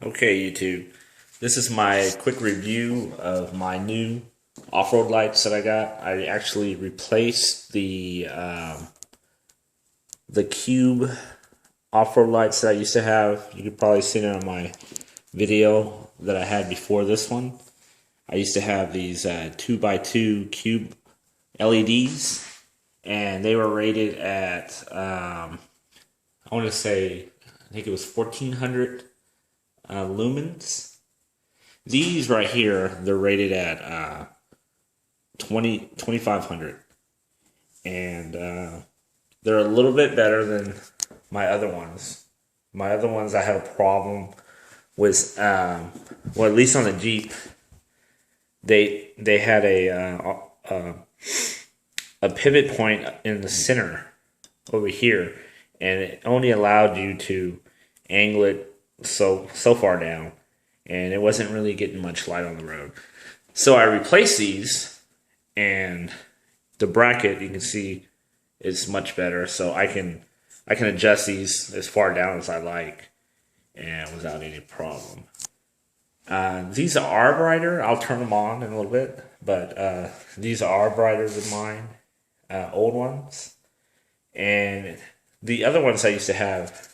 Okay, YouTube. This is my quick review of my new off-road lights that I got. I actually replaced the Cube off-road lights that I used to have. You could probably see it on my video that I had before this one. I used to have these 2x2 Cube LEDs, and they were rated at I want to say I think it was 1400 lumens. These right here, they're rated at 2500, and they're a little bit better than my other ones. My other ones, I had a problem with, well, at least on the Jeep, they had a pivot point in the center over here, and it only allowed you to angle it so far down, and it wasn't really getting much light on the road. So I replaced these, and the bracket, you can see, is much better. So I can adjust these as far down as I like, and without any problem. These are brighter. I'll turn them on in a little bit, but these are brighter than mine, old ones. And the other ones I used to have,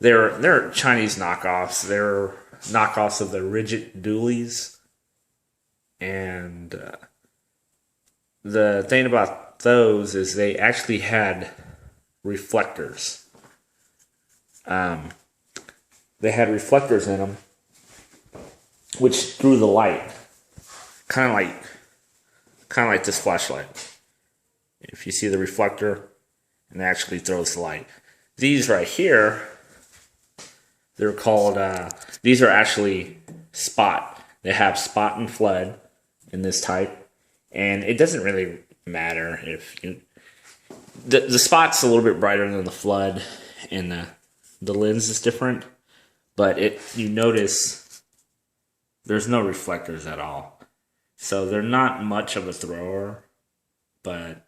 they're Chinese knockoffs. They're knockoffs of the Rigid Dualies. And the thing about those is they actually had reflectors. They had reflectors in them, which threw the light, kind of like this flashlight. If you see the reflector, and it actually throws the light. These right here, they're called. These are actually spot. They have spot and flood in this type, and it doesn't really matter if you. The spot's a little bit brighter than the flood, and the lens is different, but you notice there's no reflectors at all, so they're not much of a thrower, but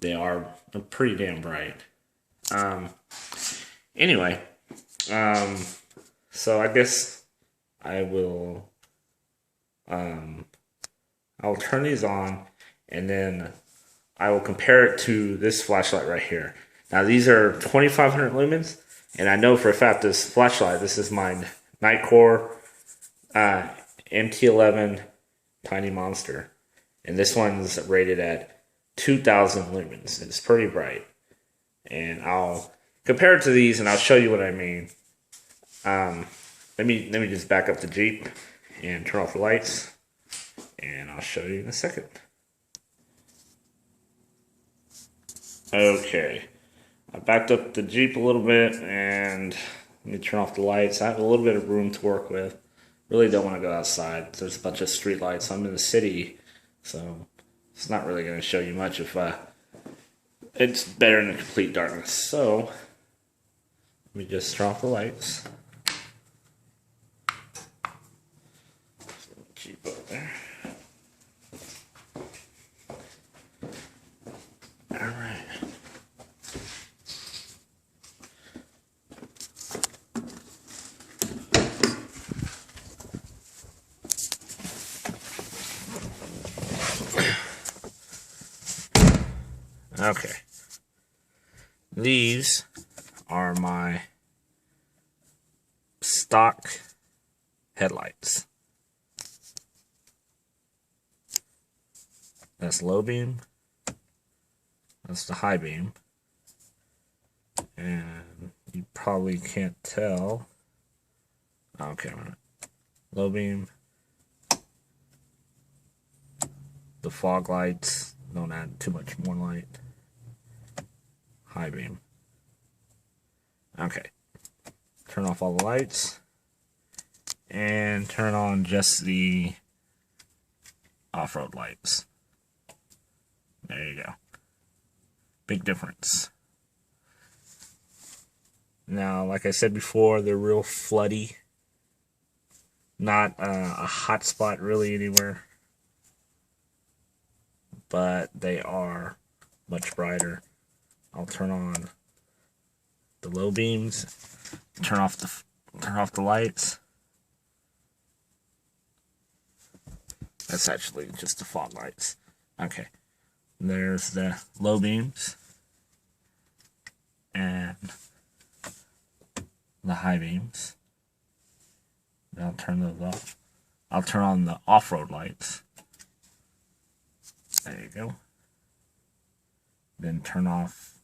they are pretty damn bright. Anyway, so I guess I will. I'll turn these on, and then I will compare it to this flashlight right here. Now these are 2500 lumens, and I know for a fact this flashlight. This is my Nitecore MT11 Tiny Monster, and this one's rated at 2000 lumens. It's pretty bright, and I'll compare it to these, and I'll show you what I mean. Let me just back up the Jeep and turn off the lights, and I'll show you in a second. Okay, I backed up the Jeep a little bit, and let me turn off the lights. I have a little bit of room to work with. Really don't want to go outside. There's a bunch of street lights. I'm in the city, so it's not really going to show you much if it's better in the complete darkness. So let me just turn off the lights. Keep up there. All right. Okay. These are my stock headlights. That's low beam. That's the high beam. And you probably can't tell. Okay, low beam. The fog lights. Don't add too much more light. High beam. Okay. Turn off all the lights. And turn on just the off-road lights. There you go. Big difference. Now, like I said before, they're real floody. Not a hot spot really anywhere. But they are much brighter. I'll turn on the low beams, turn off the lights, That's actually just the fog lights. Okay. There's the low beams and the high beams. I'll turn those off. I'll turn on the off-road lights. There you go. Then turn off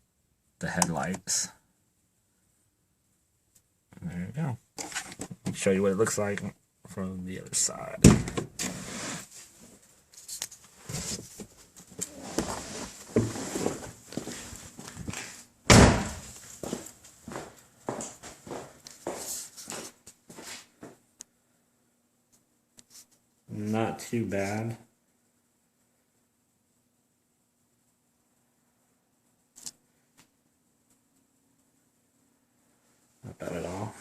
the headlights. There you go. I'll show you what it looks like from the other side. Not too bad. Not bad at all.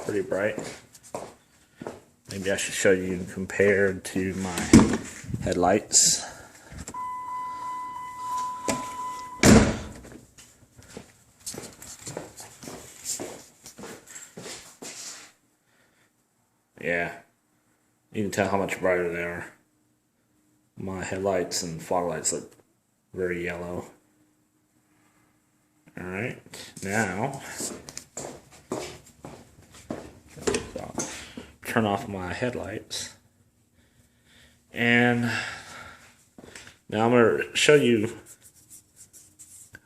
Pretty bright. Maybe I should show you compared to my headlights. Yeah, you can tell how much brighter they are. My headlights and fog lights look very yellow. Alright, now turn off my headlights. And now I'm going to show you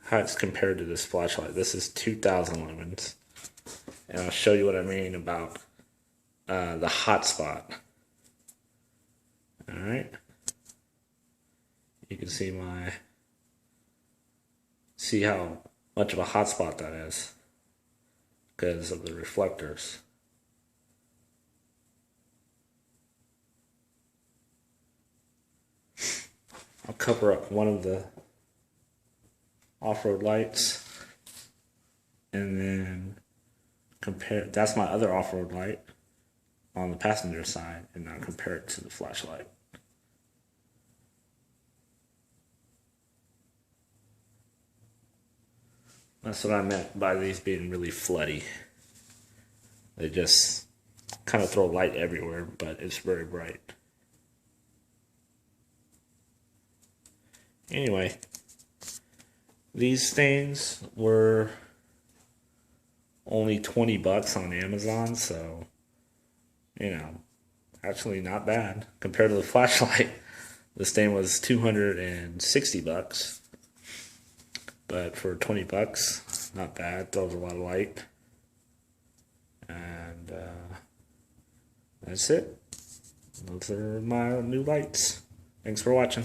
how it's compared to this flashlight. This is 2000 lumens. And I'll show you what I mean about the hot spot. Alright. You can see how much of a hot spot that is because of the reflectors. I'll cover up one of the off-road lights and then compare. That's my other off-road light on the passenger side, and I'll compare it to the flashlight. That's what I meant by these being really floody. They just kind of throw light everywhere, but it's very bright. Anyway, these things were only $20 on Amazon, so, you know, actually not bad. Compared to the flashlight, this thing was $260. But for $20, not bad. Throws a lot of light. And that's it. Those are my new lights. Thanks for watching.